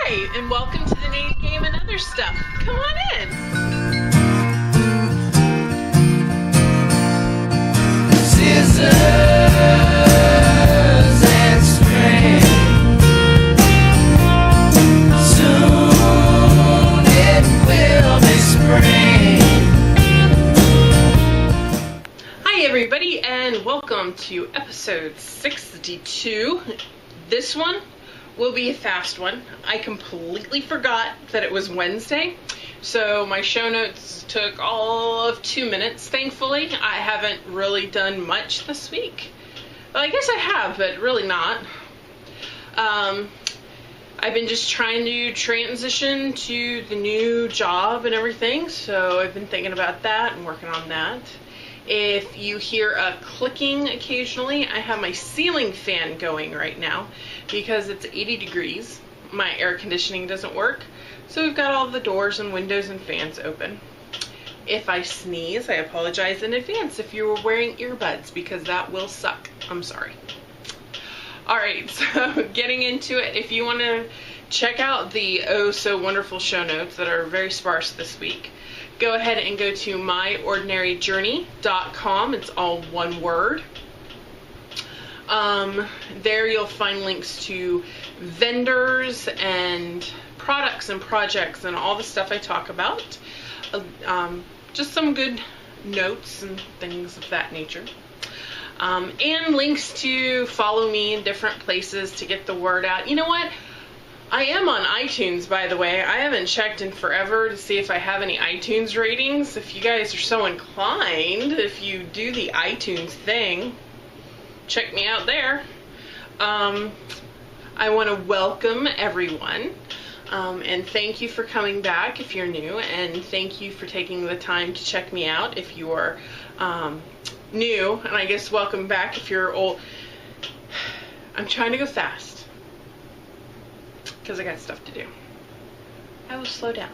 Hi, and welcome to the Name Game and Other Stuff. Come on in. Scissors and string. Soon it will be spring. Hi, everybody, and welcome to episode 62. This one will be a fast one. I completely forgot that it was Wednesday, so my show notes took all of 2 minutes. Thankfully, I haven't really done much this week. Well, I guess I have, but really not. I've been just trying to transition to the new job and everything, so I've been thinking about that and working on that. If you hear a clicking occasionally, I have my ceiling fan going right now because it's 80 degrees. My air conditioning doesn't work, so we've got all the doors and windows and fans open. If I sneeze, I apologize in advance if you were wearing earbuds because that will suck. I'm sorry. Alright, so getting into it, if you want to check out the oh so wonderful show notes that are very sparse this week, go ahead and go to myordinaryjourney.com. It's all one word. There you'll find links to vendors and products and projects and all the stuff I talk about. Just some good notes and things of that nature. And links to follow me in different places to get the word out. You know what? I am on iTunes, by the way. I haven't checked in forever to see if I have any iTunes ratings. If you guys are so inclined, if you do the iTunes thing, check me out there. I want to welcome everyone, and thank you for coming back if you're new, and thank you for taking the time to check me out if you are new, and I guess welcome back if you're old. I'm trying to go fast because I got stuff to do. I will slow down.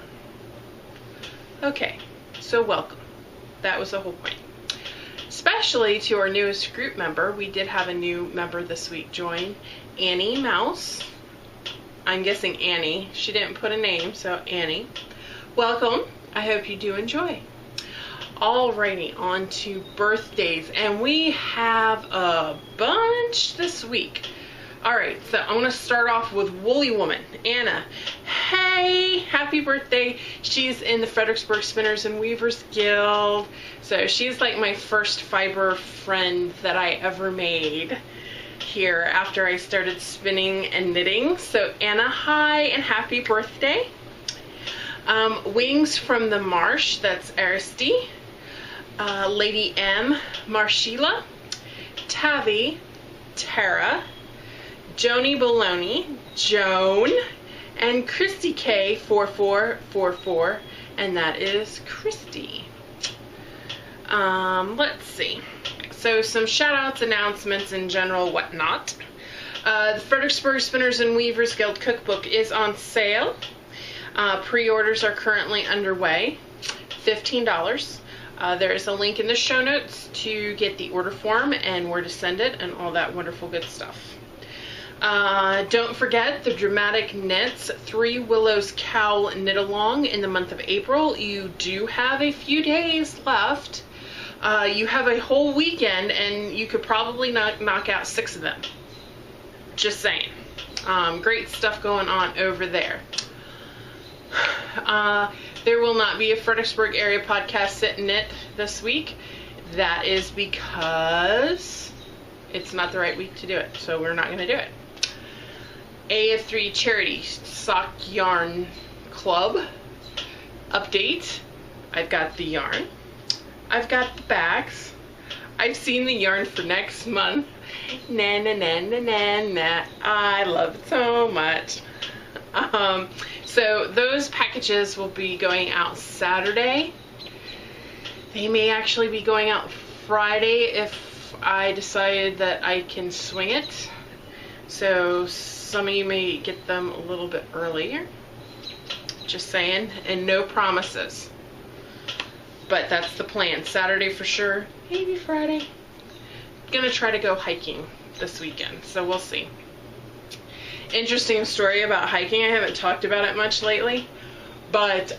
Okay, so welcome. That was the whole point. Especially to our newest group member. We did have a new member this week join, Annie Mouse. I'm guessing Annie. She didn't put a name, so Annie. Welcome. I hope you do enjoy. Alrighty, on to birthdays, and we have a bunch this week. Alright, so I want to start off with Woolly Woman, Anna. Hey, happy birthday. She's in the Fredericksburg Spinners and Weavers Guild. So she's like my first fiber friend that I ever made here after I started spinning and knitting. So Anna, hi and happy birthday. Wings from the Marsh, that's Aristi. Lady M, Marshila. Tavi, Tara. Joni Baloney, Joan, and Christy K 4444, and that is Christy. Let's see. So some shout outs, announcements, and general whatnot. The Fredericksburg Spinners and Weavers Guild cookbook is on sale. Pre-orders are currently underway. $15. There is a link in the show notes to get the order form and where to send it and all that wonderful good stuff. Don't forget the Dramatic Knits 3 Willows Cowl Knit Along in the month of April. You do have a few days left. You have a whole weekend and you could probably knock out 6 of them. Just saying. Great stuff going on over there. There will not be a Fredericksburg area podcast sit and knit this week. That is because it's not the right week to do it, so we're not going to do it. AF3 Charity Sock Yarn Club update. I've got the yarn. I've got the bags. I've seen the yarn for next month. Na na na na na na. I love it so much. So those packages will be going out Saturday. They may actually be going out Friday if I decide that I can swing it. So some of you may get them a little bit earlier. Just saying, and no promises. But that's the plan. Saturday for sure, maybe Friday. Gonna try to go hiking this weekend, so we'll see. interesting story about hiking. I haven't talked about it much lately, but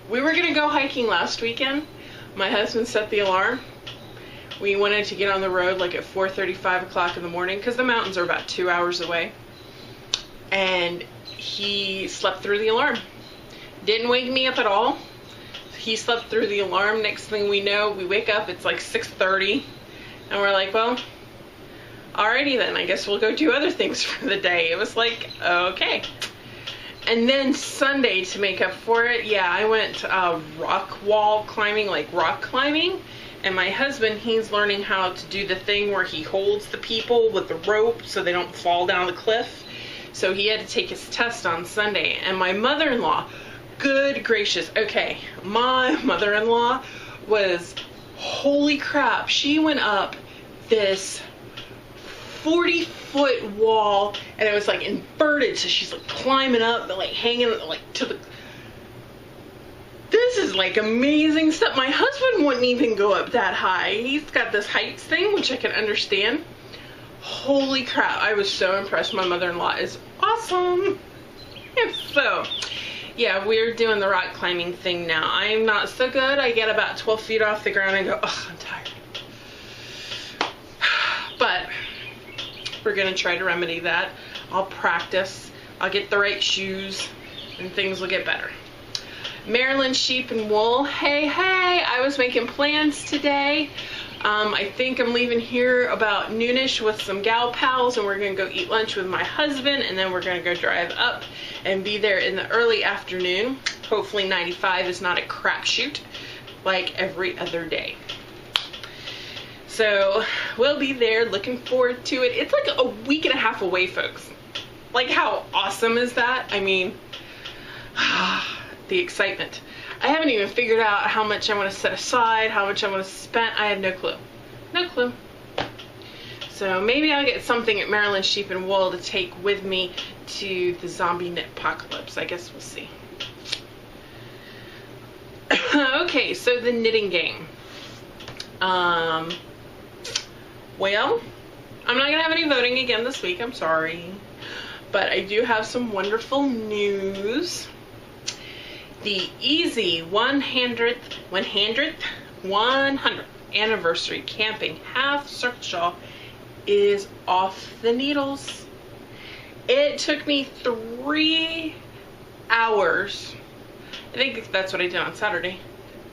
we were gonna go hiking last weekend. My husband set the alarm. We wanted to get on the road like at 4:30, 5 o'clock in the morning because the mountains are about 2 hours away. And he slept through the alarm. Didn't wake me up at all. He slept through the alarm. Next thing we know, we wake up, it's like 6:30. And we're like, well, alrighty then, I guess we'll go do other things for the day. It was like, okay. And then Sunday, to make up for it, yeah, I went rock wall climbing, like rock climbing. And my husband, he's learning how to do the thing where he holds the people with the rope so they don't fall down the cliff. So he had to take his test on Sunday. And my mother-in-law, good gracious, okay, my mother-in-law was, holy crap, she went up this 40-foot wall, and it was like inverted, so she's like climbing up, but like hanging like to the, this is like amazing stuff. My husband wouldn't even go up that high. He's got this heights thing, which I can understand. Holy crap, I was so impressed. My mother-in-law is awesome. So yeah, we're doing the rock climbing thing now. I'm not so good. I get about 12 feet off the ground and go, oh, I'm tired. But we're gonna try to remedy that. I'll practice. I'll get the right shoes and things will get better. Maryland Sheep and Wool. Hey, I was making plans today. I think I'm leaving here about noonish with some gal pals, and we're gonna go eat lunch with my husband, and then we're gonna go drive up and be there in the early afternoon. Hopefully 95 is not a crapshoot like every other day. So we'll be there, looking forward to it. It's like a week and a half away, folks. Like, how awesome is that? I mean, the excitement. I haven't even figured out how much I want to set aside, how much I want to spend. I have no clue. No clue. So maybe I'll get something at Maryland Sheep and Wool to take with me to the zombie knit apocalypse. I guess we'll see. Okay, so the knitting game. Well, I'm not gonna have any voting again this week, I'm sorry. But I do have some wonderful news. The Easy 100th anniversary camping half circle shawl is off the needles. It took me 3 hours. I think that's what I did on Saturday.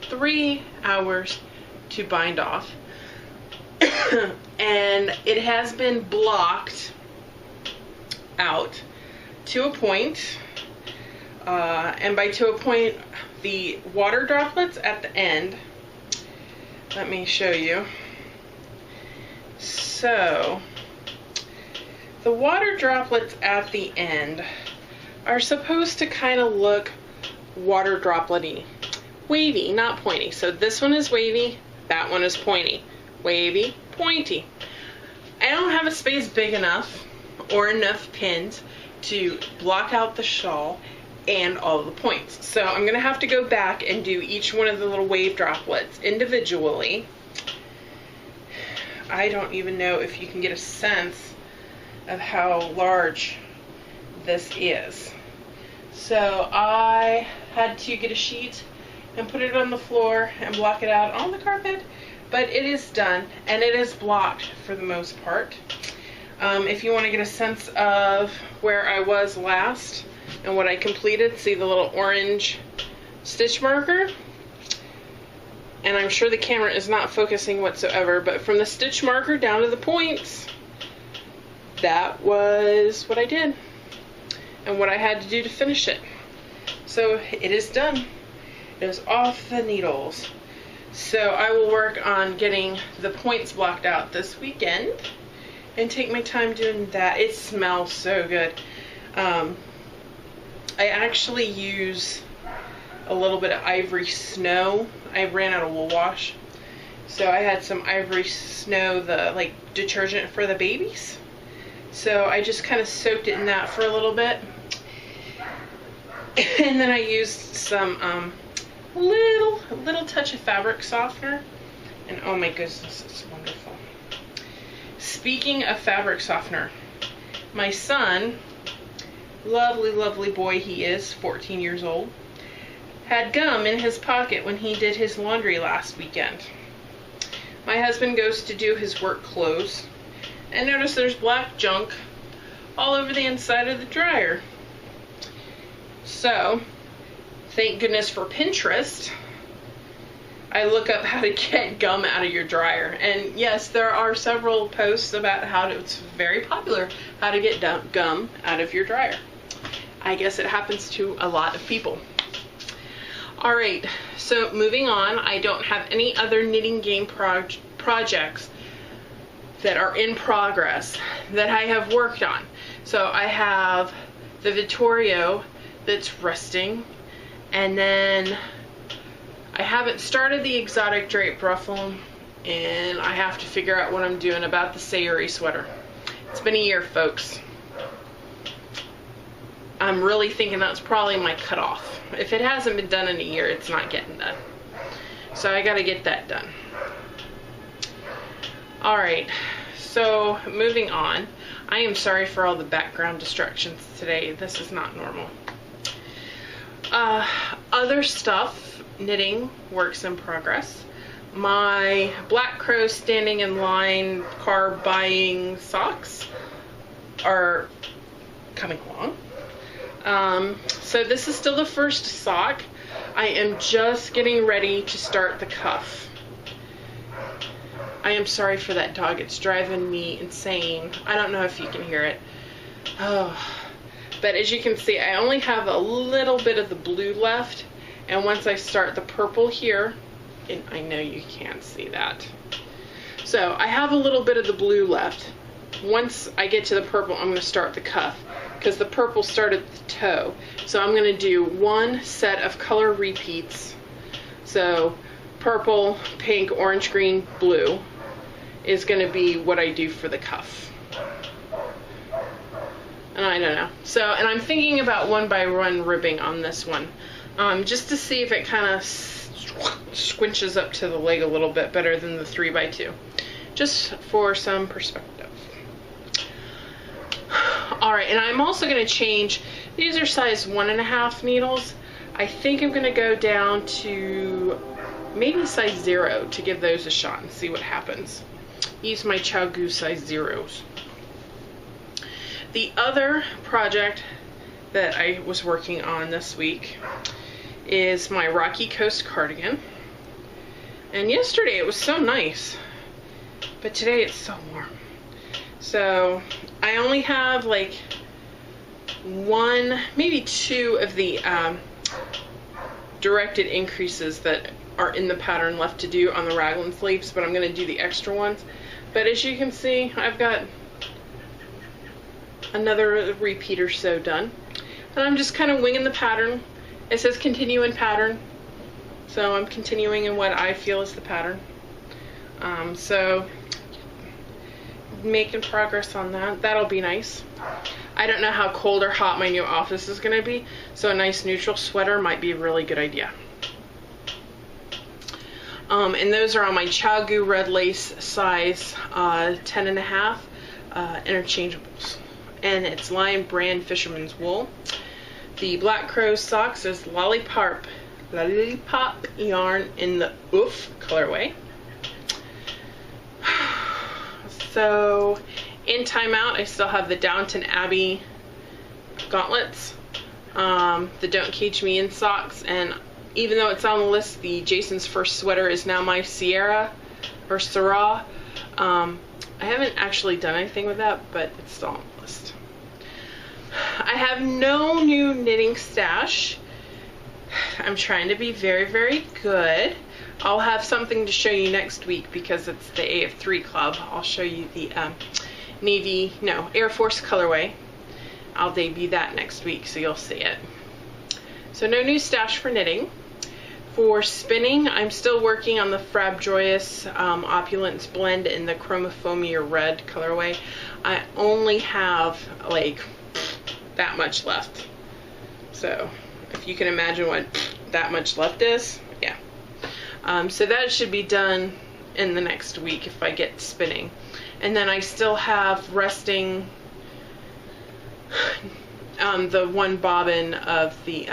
3 hours to bind off. And it has been blocked out to a point. And by to a point, the water droplets at the end, let me show you. So, the water droplets at the end are supposed to kind of look water droplet-y. Wavy, not pointy. So this one is wavy, that one is pointy. Wavy, pointy. I don't have a space big enough or enough pins to block out the shawl and all the points. So I'm gonna have to go back and do each one of the little wave droplets individually. I don't even know if you can get a sense of how large this is. So I had to get a sheet and put it on the floor and block it out on the carpet, but it is done and it is blocked for the most part. If you want to get a sense of where I was last and what I completed, see the little orange stitch marker? And I'm sure the camera is not focusing whatsoever, but from the stitch marker down to the points, that was what I did and what I had to do to finish it. So it is done. It is off the needles. So I will work on getting the points blocked out this weekend and take my time doing that. It smells so good. I actually use a little bit of Ivory Snow. I ran out of wool wash, so I had some Ivory Snow, the like detergent for the babies. So I just kind of soaked it in that for a little bit, and then I used some little touch of fabric softener, and oh my goodness, it's wonderful. Speaking of fabric softener, My son, lovely, lovely boy he is, 14 years old, had gum in his pocket when he did his laundry last weekend. My husband goes to do his work clothes and notice there's black junk all over the inside of the dryer. So, thank goodness for Pinterest, I look up how to get gum out of your dryer. And yes, there are several posts about it's very popular, how to get gum out of your dryer. I guess it happens to a lot of people. Alright, so moving on, I don't have any other knitting game projects that are in progress that I have worked on. So I have the Vittorio that's resting, and then I haven't started the exotic drape ruffle, and I have to figure out what I'm doing about the Sayuri sweater. It's been a year, folks. I'm really thinking that's probably my cutoff. If it hasn't been done in a year, it's not getting done. So I gotta get that done. Alright, so moving on. I am sorry for all the background distractions today. This is not normal. Other stuff, knitting, works in progress. My Black Crow standing in line car buying socks are coming along. So this is still the first sock. I am just getting ready to start the cuff. I am sorry for that dog. It's driving me insane. I don't know if you can hear it. Oh. But as you can see, I only have a little bit of the blue left. And once I start the purple here, and I know you can't see that. So I have a little bit of the blue left. Once I get to the purple, I'm going to start the cuff, because the purple started at the toe. So I'm going to do one set of color repeats. So purple, pink, orange, green, blue is going to be what I do for the cuff. And I don't know. So, and I'm thinking about 1x1 ribbing on this one, just to see if it kind of squinches up to the leg a little bit better than the 3x2, just for some perspective. Alright, and I'm also going to change, these are size 1.5 needles. I think I'm going to go down to maybe size 0 to give those a shot and see what happens. Use my ChiaoGoo size 0s. The other project that I was working on this week is my Rocky Coast cardigan. And yesterday it was so nice, but today it's so warm. So I only have like one, maybe two of the directed increases that are in the pattern left to do on the raglan sleeves, but I'm going to do the extra ones. But as you can see, I've got another repeat or so done, and I'm just kind of winging the pattern. It says continue in pattern, so I'm continuing in what I feel is the pattern. So making progress on that. That'll be nice. I don't know how cold or hot my new office is going to be, so a nice neutral sweater might be a really good idea. And those are on my ChiaoGoo red lace size 10.5 interchangeables, and it's Lion Brand Fisherman's Wool. The Black Crow socks is Lollipop yarn in the Oof colorway. So in timeout, I still have the Downton Abbey gauntlets, the Don't Cage Me In socks, and even though it's on the list, the Jason's First sweater is now my Sierra or Syrah. I haven't actually done anything with that, but it's still on the list. I have no new knitting stash. I'm trying to be very, very good. I'll have something to show you next week because it's the AF3 Club. I'll show you the Air Force colorway. I'll debut that next week, so you'll see it. So no new stash for knitting. For spinning, I'm still working on the Frab Joyous Opulence blend in the Chromophobia red colorway. I only have like that much left. So if you can imagine what that much left is, yeah. So that should be done in the next week if I get spinning. And then I still have resting the one bobbin of the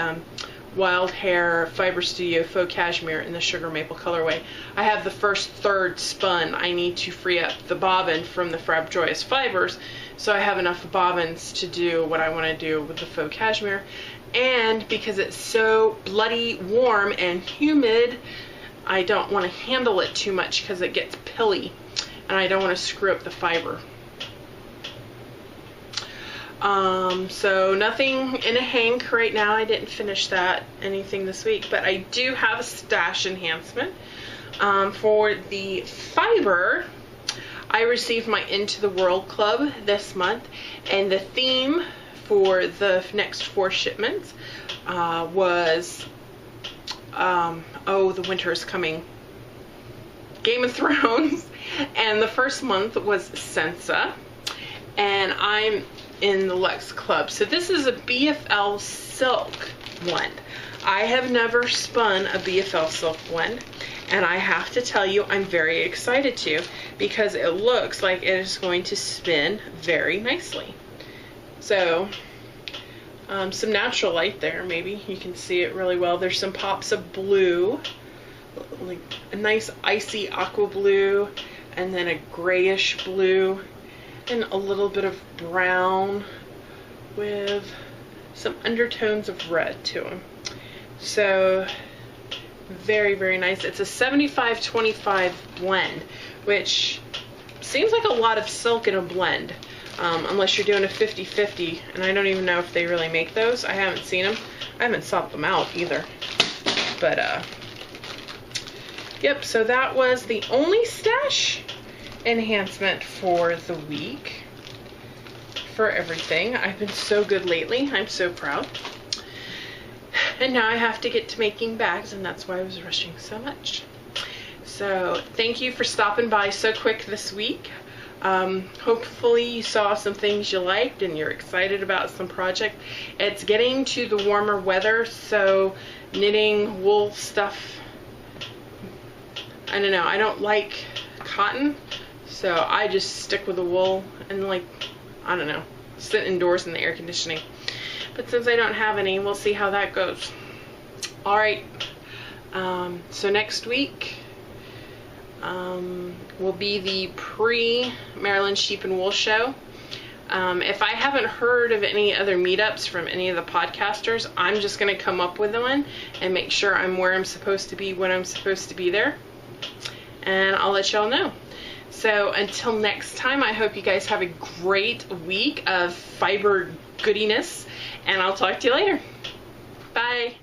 Wild Hair Fiber Studio Faux Cashmere in the Sugar Maple colorway. I have the first third spun. I need to free up the bobbin from the Frab Joyous Fibers, so I have enough bobbins to do what I want to do with the Faux Cashmere. And because it's so bloody warm and humid, I don't want to handle it too much because it gets pilly, and I don't want to screw up the fiber. So nothing in a hank right now. I didn't finish anything this week, but I do have a stash enhancement. For the fiber, I received my Into the World Club this month, and the theme for the next 4 shipments was oh, the winter is coming, Game of Thrones, and the first month was Sansa, and I'm in the Luxe Club. So this is a BFL silk blend. I have never spun a BFL silk blend, and I have to tell you, I'm very excited to, because it looks like it is going to spin very nicely. So some natural light there, maybe you can see it really well. There's some pops of blue, like a nice icy aqua blue, and then a grayish blue, and a little bit of brown with some undertones of red to them. So very, very nice. It's a 75-25 blend, which seems like a lot of silk in a blend, unless you're doing a 50-50, and I don't even know if they really make those. I haven't seen them. I haven't sought them out either. But yep, so that was the only stash enhancement for the week for everything. I've been so good lately. I'm so proud. And now I have to get to making bags, and that's why I was rushing so much. So thank you for stopping by so quick this week. Hopefully you saw some things you liked and you're excited about some project. It's getting to the warmer weather, so knitting wool stuff, I don't know, I don't like cotton, so I just stick with the wool and, like, I don't know, sit indoors in the air conditioning. But since I don't have any, we'll see how that goes. Alright, so next week will be the pre-Maryland Sheep and Wool Show. If I haven't heard of any other meetups from any of the podcasters, I'm just going to come up with one and make sure I'm where I'm supposed to be when I'm supposed to be there. And I'll let y'all know. So until next time, I hope you guys have a great week of fiber goodiness, and I'll talk to you later. Bye.